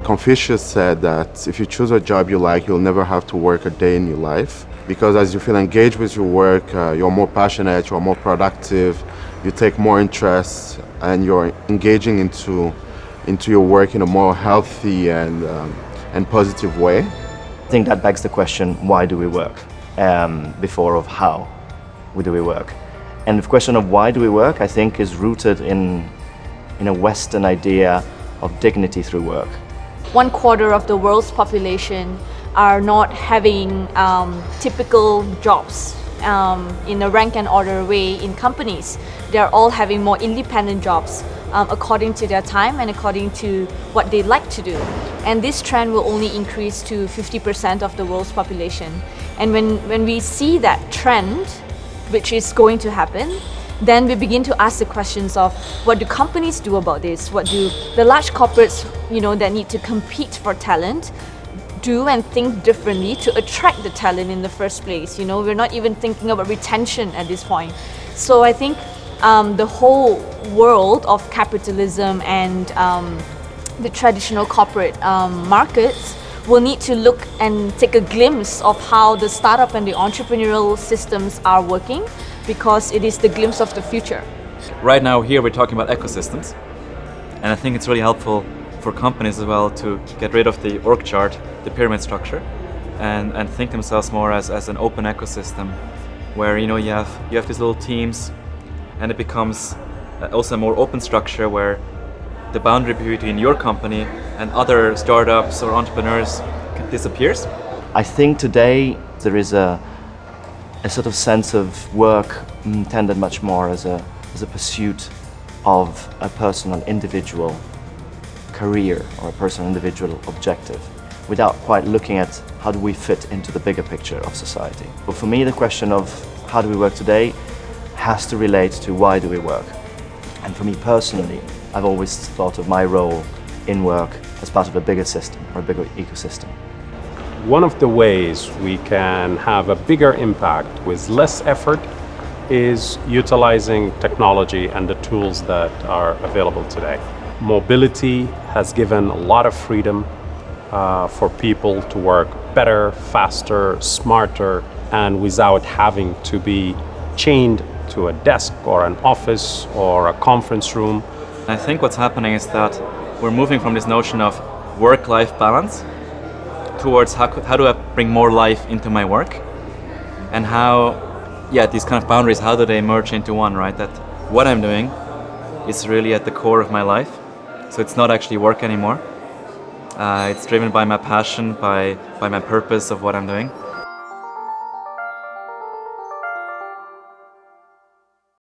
Confucius said that if you choose a job you like, you'll never have to work a day in your life. Because as you feel engaged with your work, you're more passionate, you're more productive, you take more interest, and you're engaging into your work in a more healthy and positive way. I think that begs the question, why do we work? Before of how do we work? And the question of why do we work, I think, is rooted in a Western idea of dignity through work. 1/4 of the world's population are not having typical jobs in a rank and order way in companies. They're all having more independent jobs according to their time and according to what they like to do. And this trend will only increase to 50% of the world's population. And when we see that trend, which is going to happen, then we begin to ask the questions of what do companies do about this? What do the large corporates, that need to compete for talent, do and think differently to attract the talent in the first place? We're not even thinking about retention at this point. So I think the whole world of capitalism and the traditional corporate markets will need to look and take a glimpse of how the startup and the entrepreneurial systems are working, because it is the glimpse of the future. Right now here we're talking about ecosystems, and I think it's really helpful for companies as well to get rid of the org chart, the pyramid structure, and think themselves more as an open ecosystem where you have these little teams, and it becomes also a more open structure where the boundary between your company and other startups or entrepreneurs disappears. I think today there is a sort of sense of work intended much more as a pursuit of a personal individual career or a personal individual objective, without quite looking at how do we fit into the bigger picture of society. But for me, the question of how do we work today has to relate to why do we work. And for me personally, I've always thought of my role in work as part of a bigger system or a bigger ecosystem. One of the ways we can have a bigger impact with less effort is utilizing technology and the tools that are available today. Mobility has given a lot of freedom for people to work better, faster, smarter, and without having to be chained to a desk or an office or a conference room. I think what's happening is that we're moving from this notion of work-life balance towards how do I bring more life into my work, and how, these kind of boundaries, how do they merge into one, right? That what I'm doing is really at the core of my life, so it's not actually work anymore. It's driven by my passion, by my purpose of what I'm doing.